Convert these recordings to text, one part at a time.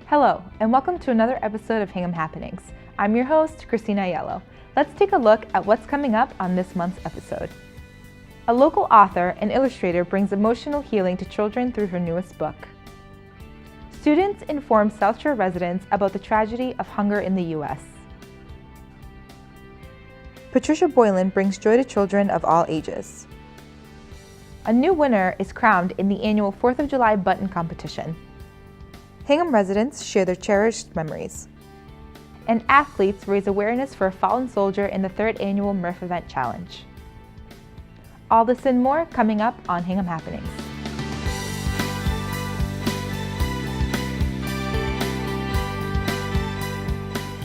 Hello, and welcome to another episode of Hingham Happenings. I'm your host, Christina Aiello. Let's take a look at what's coming up on this month's episode. A local author and illustrator brings emotional healing to children through her newest book. Students inform South Shore residents about the tragedy of hunger in the U.S. Patricia Boylan brings joy to children of all ages. A new winner is crowned in the annual 4th of July button competition. Hingham residents share their cherished memories. And athletes raise awareness for a fallen soldier in the 3rd annual Murph Event Challenge. All this and more coming up on Hingham Happenings.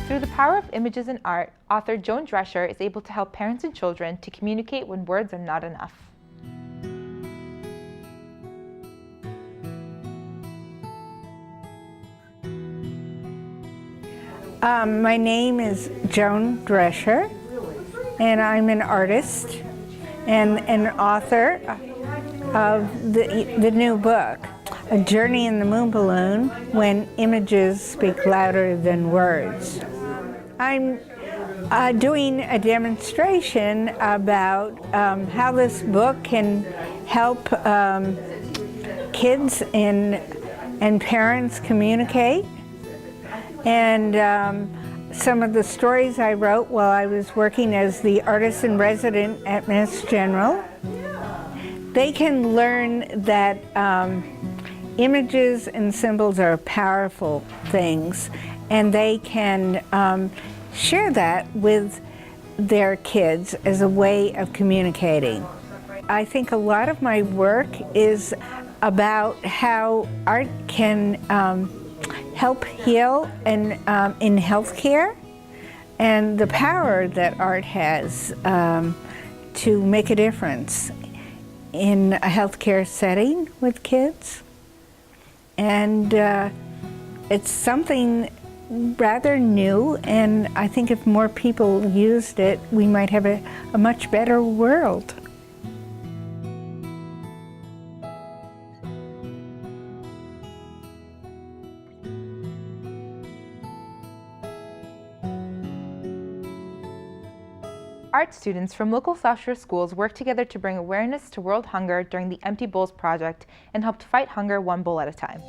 Through the power of images and art, author Joan Drescher is able to help parents and children to communicate when words are not enough. My name is Joan Drescher, and I'm an artist and an author of the new book, A Journey in the Moon Balloon, When Images Speak Louder Than Words. I'm doing a demonstration about how this book can help kids and parents communicate. And some of the stories I wrote while I was working as the artist in resident at Mass General, they can learn that images and symbols are powerful things, and they can share that with their kids as a way of communicating. I think a lot of my work is about how art can help heal and in healthcare, and the power that art has to make a difference in a healthcare setting with kids. And it's something rather new, and I think if more people used it, we might have a much better world. Art students from local South Shore schools worked together to bring awareness to world hunger during the Empty Bowls project and helped fight hunger one bowl at a time.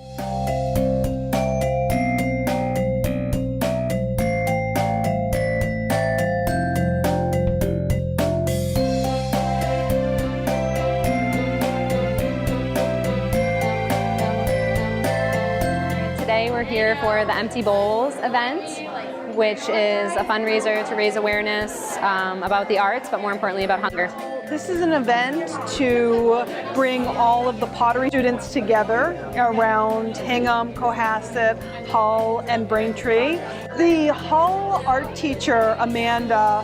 Today we're here for the Empty Bowls event, which is a fundraiser to raise awareness about the arts, but more importantly about hunger. This is an event to bring all of the pottery students together around Hingham, Cohasset, Hull, and Braintree. The Hull art teacher, Amanda,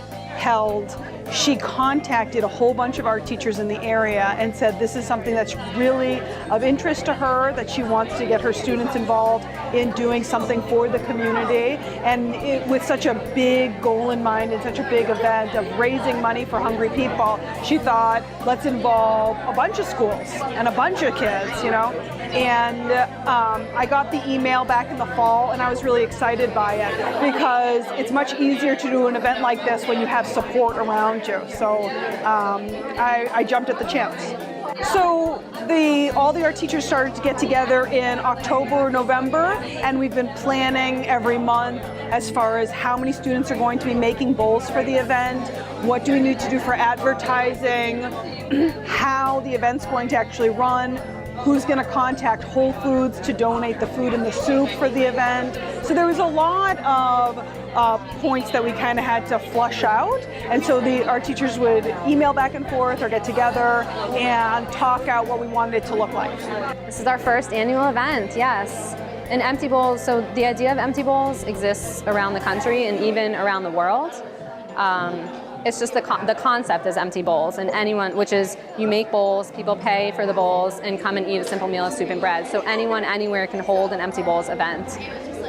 she contacted a whole bunch of art teachers in the area and said this is something that's really of interest to her, that she wants to get her students involved in doing something for the community. And with such a big goal in mind and such a big event of raising money for hungry people, she thought, let's involve a bunch of schools and a bunch of kids, you know. And I got the email back in the fall, and I was really excited by it because it's much easier to do an event like this when you have support around you. So I jumped at the chance. So all the art teachers started to get together in October or November, and we've been planning every month as far as how many students are going to be making bowls for the event, what do we need to do for advertising, how the event's going to actually run, who's going to contact Whole Foods to donate the food and the soup for the event. So there was a lot of points that we kind of had to flush out, and so our teachers would email back and forth or get together and talk out what we wanted it to look like. This is our first annual event, yes. And Empty Bowls, so the idea of Empty Bowls exists around the country and even around the world. It's just the concept is empty bowls, and anyone, which is you make bowls, people pay for the bowls, and come and eat a simple meal of soup and bread. So anyone, anywhere can hold an Empty Bowls event.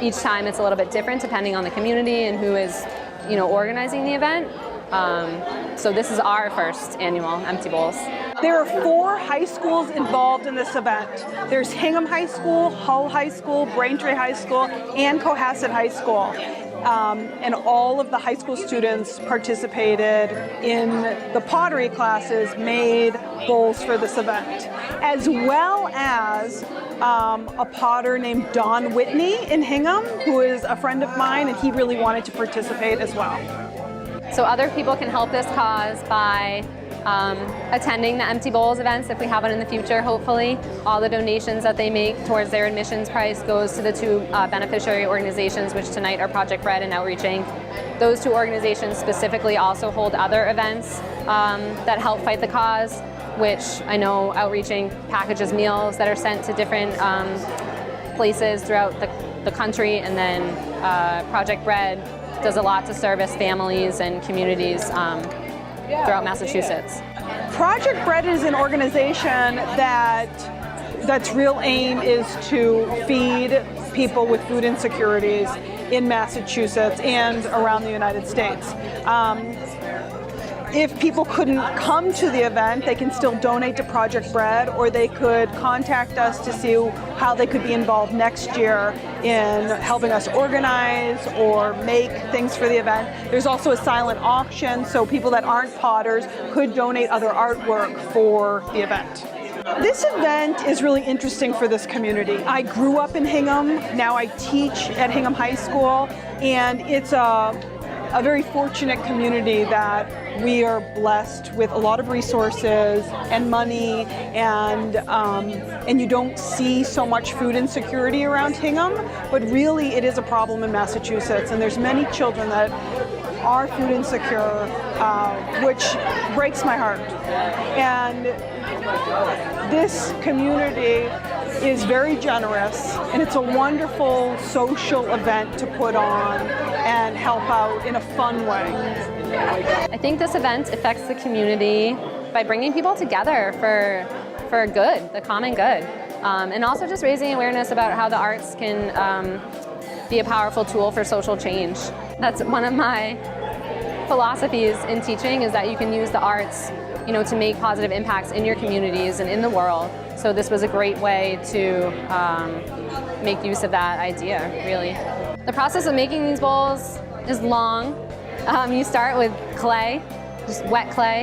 Each time it's a little bit different depending on the community and who is, organizing the event. So this is our first annual Empty Bowls. There are 4 high schools involved in this event. There's Hingham High School, Hull High School, Braintree High School, and Cohasset High School. And all of the high school students participated in the pottery classes, made bowls for this event, as well as a potter named Don Whitney in Hingham, who is a friend of mine, and he really wanted to participate as well. So other people can help this cause by attending the Empty Bowls events if we have one in the future, hopefully. All the donations that they make towards their admissions price goes to the 2 beneficiary organizations, which tonight are Project Bread and Outreach Inc. Those 2 organizations specifically also hold other events that help fight the cause, which I know Outreach Inc. packages meals that are sent to different places throughout the country, and then Project Bread does a lot to service families and communities throughout Massachusetts. Project Bread is an organization that's real aim is to feed people with food insecurities in Massachusetts and around the United States. If people couldn't come to the event, they can still donate to Project Bread, or they could contact us to see how they could be involved next year in helping us organize or make things for the event. There's also a silent auction, so people that aren't potters could donate other artwork for the event. This event is really interesting for this community. I grew up in Hingham, now I teach at Hingham High School, and it's a very fortunate community that we are blessed with a lot of resources and money, and you don't see so much food insecurity around Hingham, but really it is a problem in Massachusetts, and there's many children that are food insecure, which breaks my heart. And this community is very generous, and it's a wonderful social event to put on and help out in a fun way. I think this event affects the community by bringing people together for good, the common good, and also just raising awareness about how the arts can be a powerful tool for social change. That's one of my philosophies in teaching, is that you can use the arts, to make positive impacts in your communities and in the world. So this was a great way to make use of that idea, really. The process of making these bowls is long. You start with clay, just wet clay.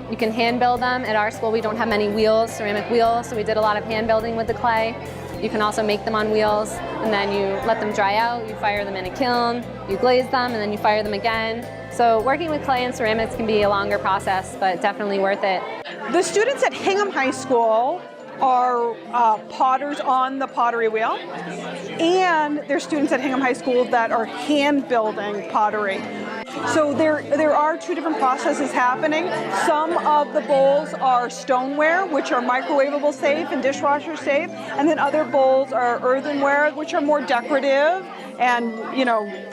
You can hand build them. At our school we don't have many wheels, ceramic wheels, so we did a lot of hand building with the clay. You can also make them on wheels, and then you let them dry out, you fire them in a kiln, you glaze them, and then you fire them again. So working with clay and ceramics can be a longer process, but definitely worth it. The students at Hingham High School are potters on the pottery wheel, and there's students at Hingham High School that are hand building pottery. So there are 2 different processes happening. Some of the bowls are stoneware, which are microwavable safe and dishwasher safe, and then other bowls are earthenware, which are more decorative and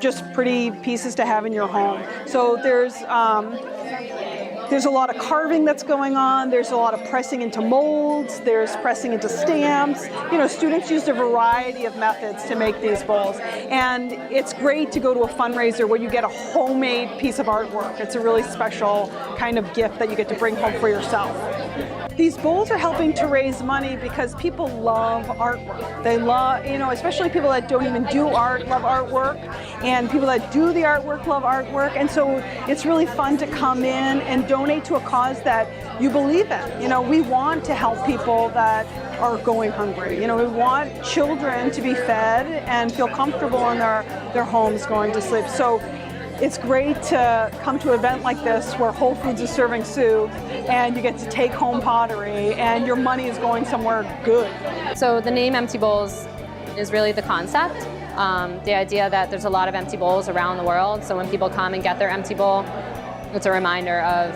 just pretty pieces to have in your home. So there's a lot of carving that's going on. There's a lot of pressing into molds. There's pressing into stamps. Students used a variety of methods to make these bowls. And it's great to go to a fundraiser where you get a homemade piece of artwork. It's a really special kind of gift that you get to bring home for yourself. These bowls are helping to raise money because people love artwork. They love, especially people that don't even do art love artwork, and people that do the artwork love artwork. And so it's really fun to come in and donate to a cause that you believe in. We want to help people that are going hungry. We want children to be fed and feel comfortable in their homes going to sleep. So it's great to come to an event like this where Whole Foods is serving soup and you get to take home pottery and your money is going somewhere good. So the name Empty Bowls is really the concept. The idea that there's a lot of empty bowls around the world, so when people come and get their empty bowl, it's a reminder of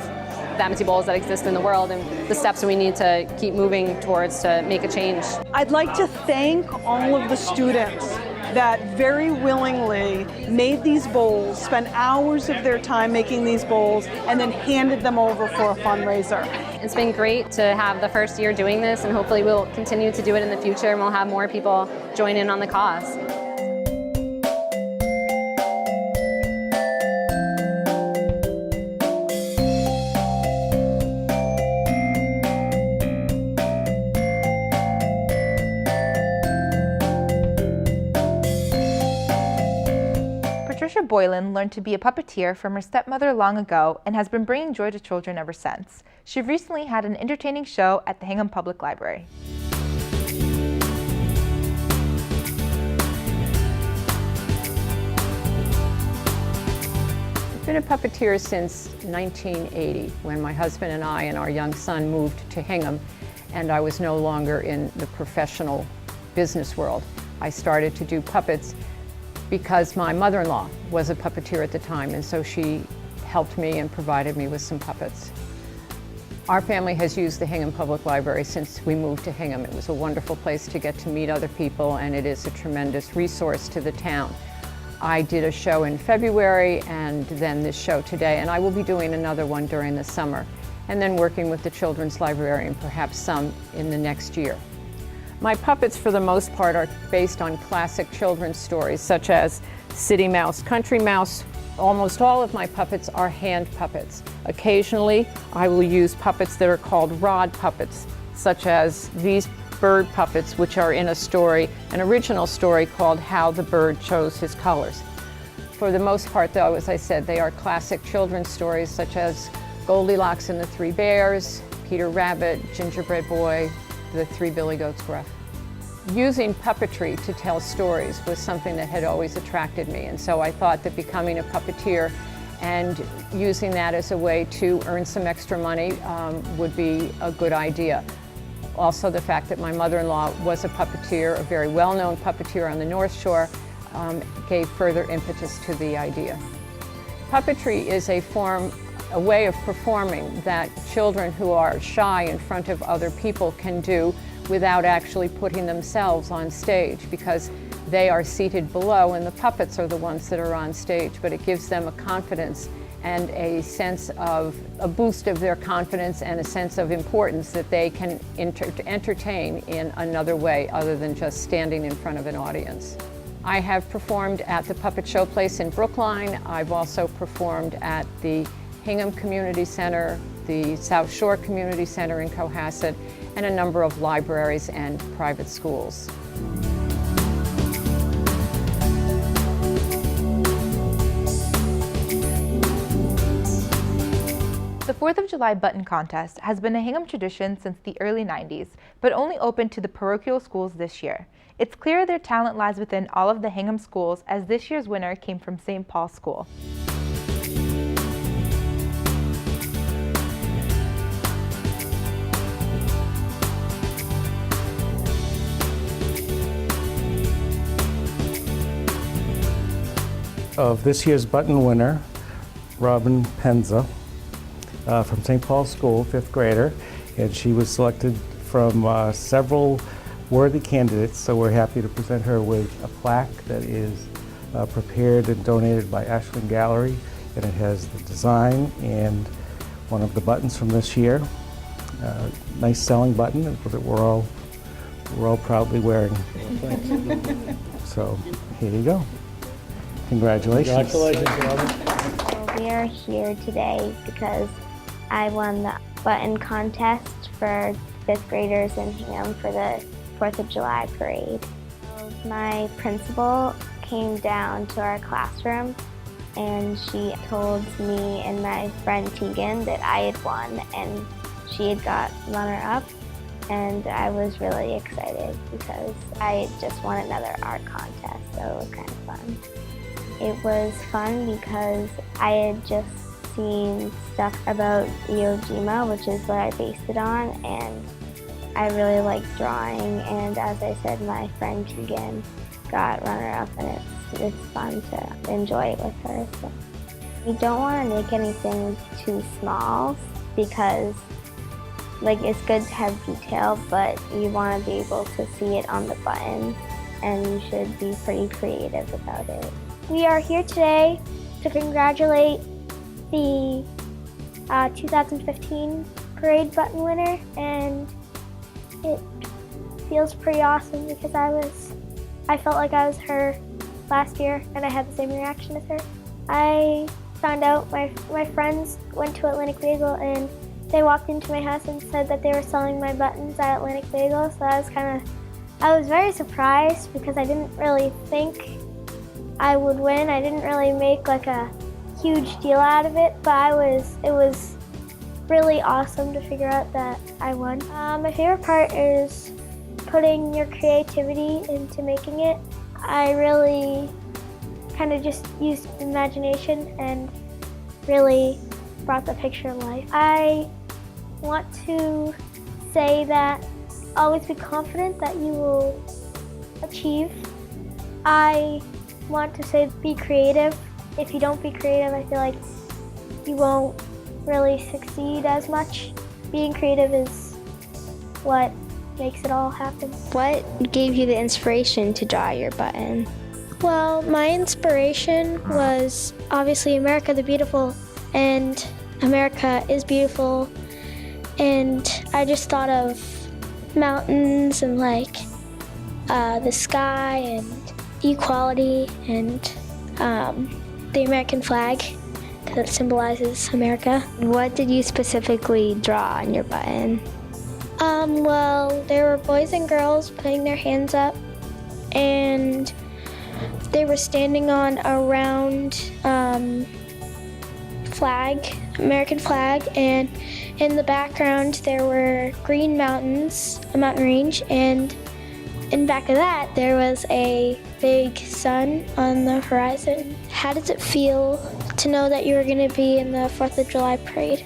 the empty bowls that exist in the world and the steps we need to keep moving towards to make a change. I'd like to thank all of the students that very willingly made these bowls, spent hours of their time making these bowls, and then handed them over for a fundraiser. It's been great to have the first year doing this, and hopefully we'll continue to do it in the future, and we'll have more people join in on the cause. Patricia Boylan learned to be a puppeteer from her stepmother long ago and has been bringing joy to children ever since. She recently had an entertaining show at the Hingham Public Library. I've been a puppeteer since 1980, when my husband and I and our young son moved to Hingham, and I was no longer in the professional business world. I started to do puppets because my mother-in-law was a puppeteer at the time, and so she helped me and provided me with some puppets. Our family has used the Hingham Public Library since we moved to Hingham. It was a wonderful place to get to meet other people, and it is a tremendous resource to the town. I did a show in February and then this show today, and I will be doing another one during the summer, and then working with the children's librarian, perhaps some in the next year. My puppets, for the most part, are based on classic children's stories, such as City Mouse, Country Mouse. Almost all of my puppets are hand puppets. Occasionally, I will use puppets that are called rod puppets, such as these bird puppets, which are in a story, an original story called How the Bird Chose His Colors. For the most part, though, as I said, they are classic children's stories, such as Goldilocks and the Three Bears, Peter Rabbit, Gingerbread Boy, the Three Billy Goats Gruff. Using puppetry to tell stories was something that had always attracted me, and so I thought that becoming a puppeteer and using that as a way to earn some extra money would be a good idea. Also, the fact that my mother-in-law was a puppeteer, a very well-known puppeteer on the North Shore, gave further impetus to the idea. Puppetry is a way of performing that children who are shy in front of other people can do without actually putting themselves on stage, because they are seated below and the puppets are the ones that are on stage, but it gives them a confidence and a sense of a boost of their confidence and a sense of importance that they can entertain in another way other than just standing in front of an audience. I have performed at the Puppet Showplace in Brookline. I've also performed at the Hingham Community Center, the South Shore Community Center in Cohasset, and a number of libraries and private schools. The 4th of July button contest has been a Hingham tradition since the early 90s, but only opened to the parochial schools this year. It's clear their talent lies within all of the Hingham schools, as this year's winner came from St. Paul's School. Of this year's button winner, Robin Penza, from St. Paul's School, 5th grader, and she was selected from several worthy candidates, so we're happy to present her with a plaque that is prepared and donated by Ashland Gallery, and it has the design and one of the buttons from this year. Nice selling button that we're all proudly wearing. So here you go. Congratulations. Congratulations, Robin. We are here today because I won the button contest for 5th graders in Hingham for the 4th of July parade. My principal came down to our classroom and she told me and my friend Tegan that I had won and she had got runner-up, and I was really excited because I had just won another art contest, so it was kind of fun. It was fun because I had just seen stuff about Iwo Jima, which is what I based it on, and I really like drawing, and as I said, my friend Tegan got runner-up, and it's fun to enjoy it with her. So. You don't want to make anything too small because it's good to have detail, but you want to be able to see it on the button, and you should be pretty creative about it. We are here today to congratulate the 2015 parade button winner, and it feels pretty awesome because I felt like I was her last year and I had the same reaction as her. I found out my friends went to Atlantic Bagel and they walked into my house and said that they were selling my buttons at Atlantic Bagel, so I was very surprised because I didn't really think I would win. I didn't really make like a huge deal out of it, but it was really awesome to figure out that I won. My favorite part is putting your creativity into making it. I really kind of just used imagination and really brought the picture to life. I want to say that always be confident that you will achieve. I want to say be creative. If you don't be creative, I feel like you won't really succeed as much. Being creative is what makes it all happen. What gave you the inspiration to draw your button? Well, my inspiration was obviously America the Beautiful, and America is beautiful, and I just thought of mountains and like the sky and equality and the American flag, because it symbolizes America. What did you specifically draw on your button? Well, there were boys and girls putting their hands up, and they were standing on a round flag, American flag, and in the background there were green mountains, a mountain range, and in back of that there was a big sun on the horizon. How does it feel to know that you were going to be in the 4th of July parade?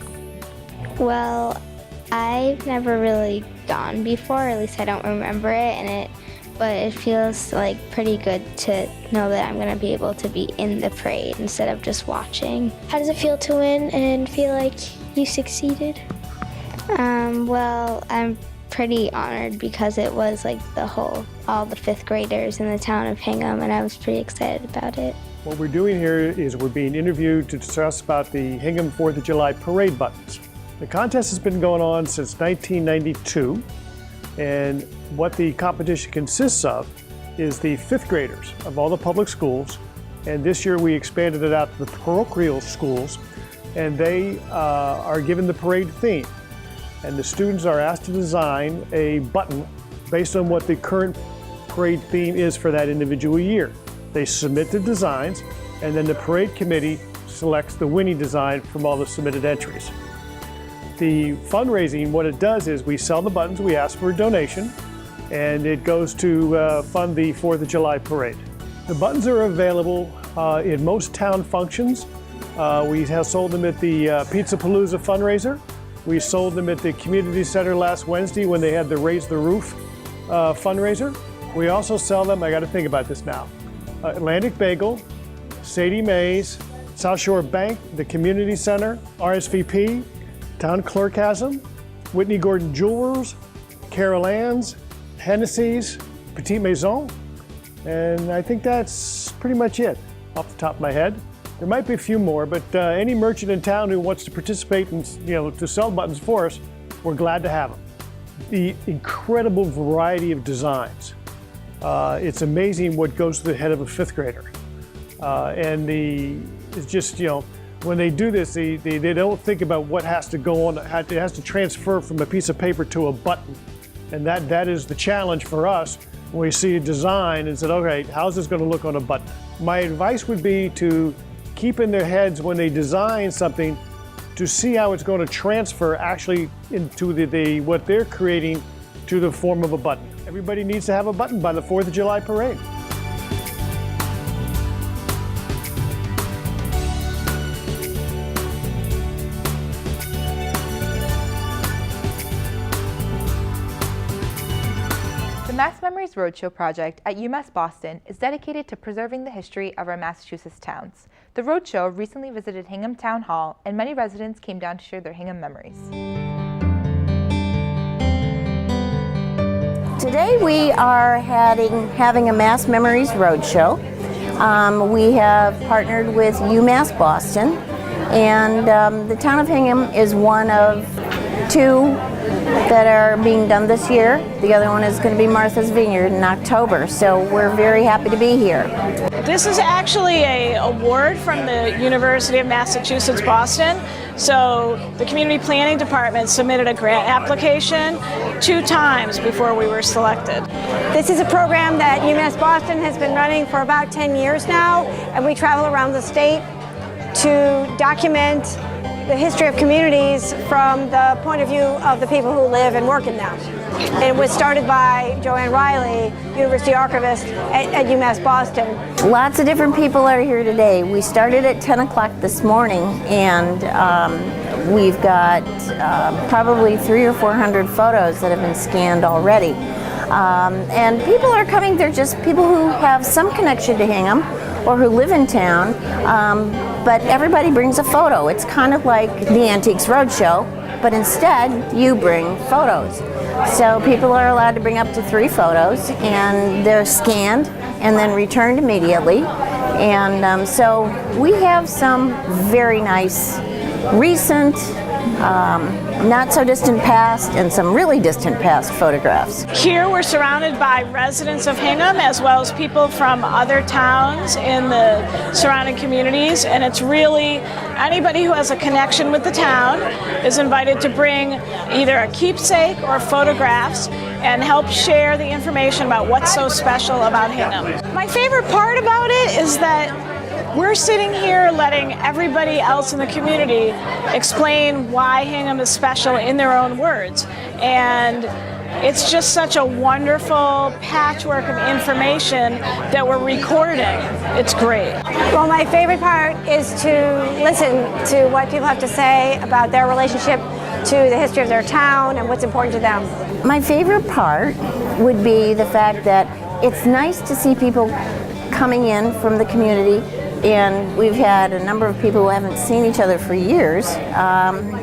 Well, I've never really gone before, at least I don't remember it, but it feels like pretty good to know that I'm going to be able to be in the parade instead of just watching. How does it feel to win and feel like you succeeded? Well, I'm pretty honored because it was like all the 5th graders in the town of Hingham, and I was pretty excited about it. What we're doing here is we're being interviewed to discuss about the Hingham 4th of July parade buttons. The contest has been going on since 1992, and what the competition consists of is the 5th graders of all the public schools, and this year we expanded it out to the parochial schools, and they are given the parade theme. And the students are asked to design a button based on what the current parade theme is for that individual year. They submit the designs, and then the parade committee selects the winning design from all the submitted entries. The fundraising, what it does is we sell the buttons, we ask for a donation, and it goes to fund the 4th of July parade. The buttons are available in most town functions. We have sold them at the Pizza Palooza fundraiser. We sold them at the community center last Wednesday when they had the Raise the Roof fundraiser. We also sell them, I got to think about this now, Atlantic Bagel, Sadie Mae's, South Shore Bank, the community center, RSVP, Town Clerk has them, Whitney Gordon Jewelers, Carol Ann's, Hennessy's, Petite Maison, and I think that's pretty much it off the top of my head. There might be a few more, but any merchant in town who wants to participate and to sell buttons for us, we're glad to have them. The incredible variety of designs. It's amazing what goes through the head of a 5th grader. It's just, when they do this, they don't think about what has to go on. It has to transfer from a piece of paper to a button. And that is the challenge for us when we see a design and said, okay, how's this going to look on a button? My advice would be to keep in their heads when they design something to see how it's going to transfer actually into what they're creating to the form of a button. Everybody needs to have a button by the 4th of July parade. The Mass Memories Roadshow project at UMass Boston is dedicated to preserving the history of our Massachusetts towns. The Roadshow recently visited Hingham Town Hall, and many residents came down to share their Hingham memories. Today we are having a Mass Memories Roadshow. We have partnered with UMass Boston, and the town of Hingham is one of 2 that are being done this year. The other one is going to be Martha's Vineyard in October, so we're very happy to be here. This is actually an award from the University of Massachusetts, Boston. So the Community Planning Department submitted a grant application 2 times before we were selected. This is a program that UMass Boston has been running for about 10 years now, and we travel around the state to document the history of communities from the point of view of the people who live and work in them. And it was started by Joanne Riley, University Archivist at UMass Boston. Lots of different people are here today. We started at 10 o'clock this morning, and we've got probably 300 or 400 photos that have been scanned already. And people are coming, they're just people who have some connection to Hingham or who live in town, but everybody brings a photo. It's kind of like the Antiques Roadshow, but instead you bring photos. So people are allowed to bring up to 3 photos, and they're scanned and then returned immediately. And so we have some very nice recent, not so distant past, and some really distant past photographs. Here we're surrounded by residents of Hingham as well as people from other towns in the surrounding communities, and it's really anybody who has a connection with the town is invited to bring either a keepsake or photographs and help share the information about what's so special about Hingham. My favorite part about it is that we're sitting here letting everybody else in the community explain why Hingham is special in their own words. And it's just such a wonderful patchwork of information that we're recording. It's great. Well, my favorite part is to listen to what people have to say about their relationship to the history of their town and what's important to them. My favorite part would be the fact that it's nice to see people coming in from the community, and we've had a number of people who haven't seen each other for years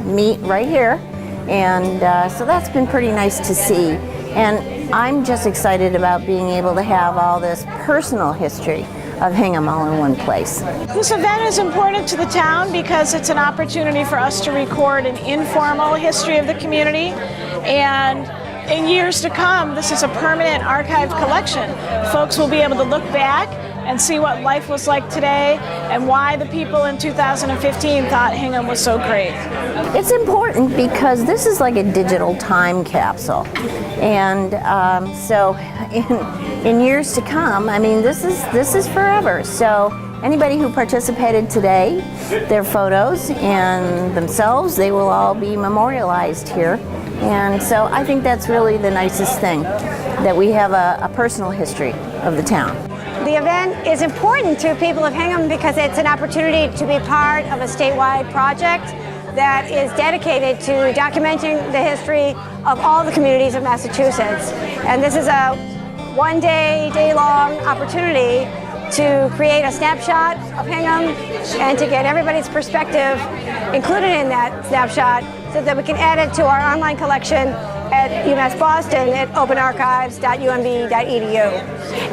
meet right here, and so that's been pretty nice to see. And I'm just excited about being able to have all this personal history of Hingham all in one place. This event is important to the town because it's an opportunity for us to record an informal history of the community, and in years to come, this is a permanent archived collection. Folks will be able to look back and see what life was like today and why the people in 2015 thought Hingham was so great. It's important because this is like a digital time capsule. And so in years to come, I mean, this is forever. So anybody who participated today, their photos and themselves, they will all be memorialized here. And so I think that's really the nicest thing, that we have a personal history of the town. The event is important to people of Hingham because it's an opportunity to be part of a statewide project that is dedicated to documenting the history of all the communities of Massachusetts. And this is a day-long opportunity to create a snapshot of Hingham and to get everybody's perspective included in that snapshot so that we can add it to our online collection at UMass Boston at openarchives.umb.edu,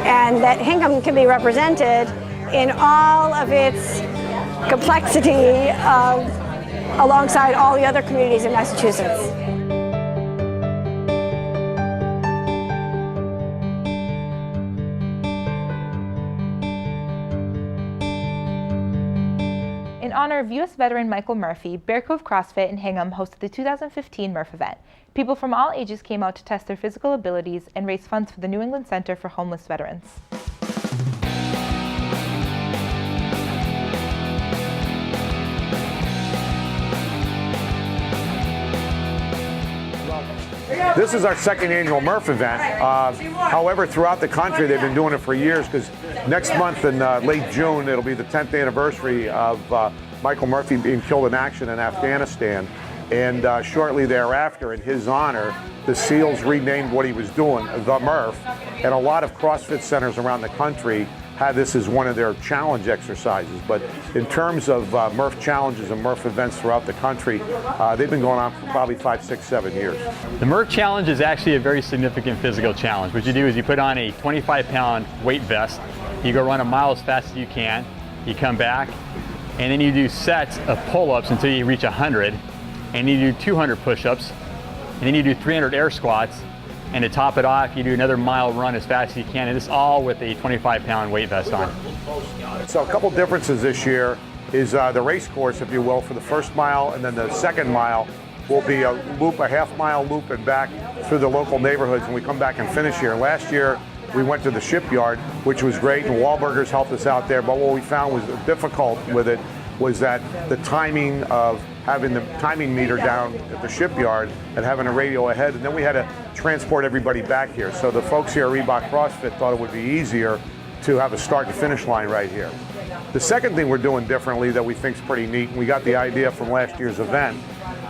and that Hingham can be represented in all of its complexity alongside all the other communities in Massachusetts. In honor of U.S. veteran Michael Murphy, Bear Cove CrossFit in Hingham hosted the 2015 Murph event. People from all ages came out to test their physical abilities and raise funds for the New England Center for Homeless Veterans. This is our second annual Murph event. However, throughout the country, they've been doing it for years, because next month in late June, it'll be the 10th anniversary of Michael Murphy being killed in action in Afghanistan. And shortly thereafter, in his honor, the SEALs renamed what he was doing the Murph. And a lot of CrossFit centers around the country had this as one of their challenge exercises. But in terms of Murph challenges and Murph events throughout the country, they've been going on for probably 5, 6, 7 years. The Murph challenge is actually a very significant physical challenge. What you do is you put on a 25-pound weight vest, you go run a mile as fast as you can, you come back, and then you do sets of pull-ups until you reach 100. and you do 200 push-ups, and then you do 300 air squats, and to top it off, you do another mile run as fast as you can, and this all with a 25-pound weight vest on. So a couple differences this year is the race course, if you will, for the first mile, and then the second mile will be a loop, a half-mile loop and back through the local neighborhoods, and we come back and finish here. Last year, we went to the shipyard, which was great, and Wahlburgers helped us out there, but what we found was difficult with it was that the timing of having the timing meter down at the shipyard and having a radio ahead, and then we had to transport everybody back here. So the folks here at Reebok CrossFit thought it would be easier to have a start and finish line right here. The second thing we're doing differently that we think is pretty neat, and we got the idea from last year's event,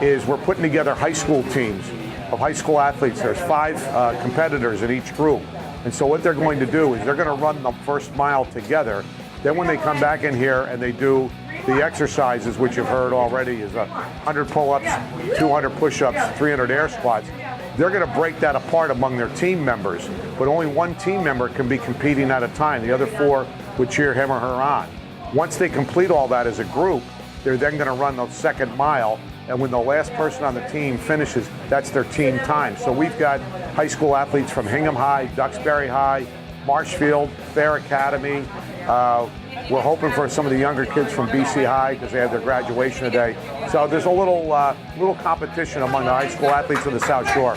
is we're putting together high school teams of high school athletes. There's 5 competitors in each group. And so what they're going to do is they're going to run the first mile together. Then when they come back in here and they do the exercises, which you've heard already, is 100 pull-ups, 200 push-ups, 300 air squats, they're going to break that apart among their team members. But only one team member can be competing at a time. The other 4 would cheer him or her on. Once they complete all that as a group, they're then going to run the second mile. And when the last person on the team finishes, that's their team time. So we've got high school athletes from Hingham High, Duxbury High, Marshfield, Fair Academy. We're hoping for some of the younger kids from BC High because they have their graduation today. So there's a little competition among the high school athletes of the South Shore.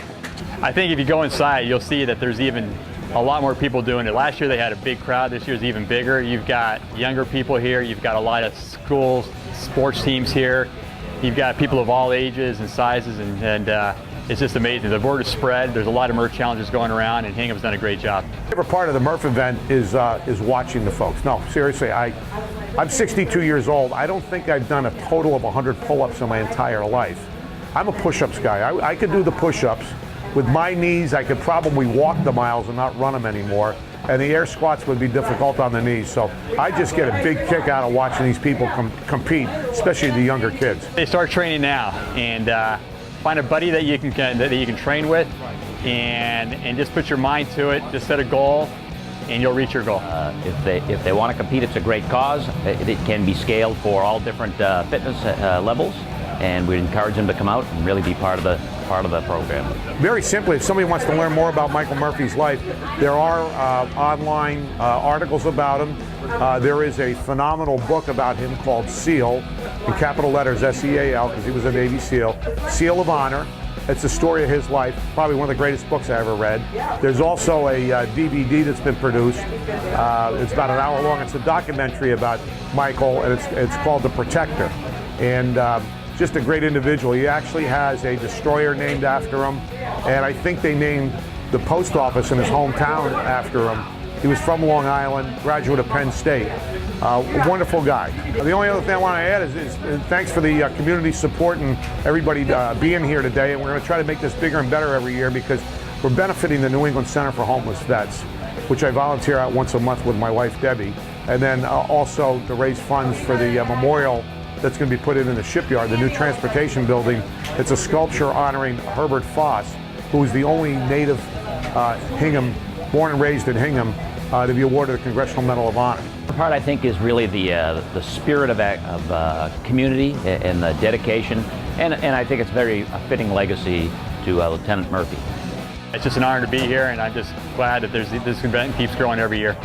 I think if you go inside, you'll see that there's even a lot more people doing it. Last year they had a big crowd. This year's even bigger. You've got younger people here. You've got a lot of schools, sports teams here. You've got people of all ages and sizes, and it's just amazing. The word is spread. There's a lot of Murph challenges going around, and Hingham's done a great job. My favorite part of the Murph event is watching the folks. No, seriously, I'm 62 years old. I don't think I've done a total of 100 pull-ups in my entire life. I'm a push-ups guy. I could do the push-ups. With my knees, I could probably walk the miles and not run them anymore. And the air squats would be difficult on the knees. So I just get a big kick out of watching these people compete, especially the younger kids. They start training now, and find a buddy that you can train with, and just put your mind to it. Just set a goal, and you'll reach your goal. If they want to compete, it's a great cause. It can be scaled for all different fitness levels, and we encourage them to come out and really be part of the program. Very simply, if somebody wants to learn more about Michael Murphy's life, there are online articles about him. There is a phenomenal book about him called SEAL, in capital letters S-E-A-L, because he was a Navy SEAL, Seal of Honor. It's the story of his life, probably one of the greatest books I ever read. There's also a DVD that's been produced. It's about an hour long. It's a documentary about Michael, and it's called The Protector. And just a great individual. He actually has a destroyer named after him, and I think they named the post office in his hometown after him. He was from Long Island, graduate of Penn State. Wonderful guy. The only other thing I want to add is thanks for the community support and everybody being here today, and we're going to try to make this bigger and better every year because we're benefiting the New England Center for Homeless Vets, which I volunteer at once a month with my wife Debbie, and then also to raise funds for the memorial that's going to be put in the shipyard, the new transportation building. It's a sculpture honoring Herbert Foss, who is the only native Hingham, born and raised in Hingham, to be awarded the Congressional Medal of Honor. The part I think is really the spirit of community and the dedication, and I think it's a fitting legacy to Lieutenant Murphy. It's just an honor to be here, and I'm just glad that this event keeps growing every year.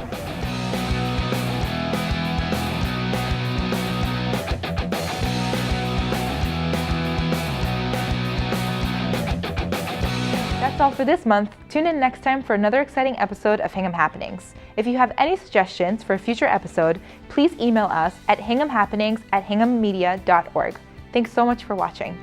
That's all for this month. Tune in next time for another exciting episode of Hingham Happenings. If you have any suggestions for a future episode, please email us at hinghamhappenings@hinghammedia.org. Thanks so much for watching.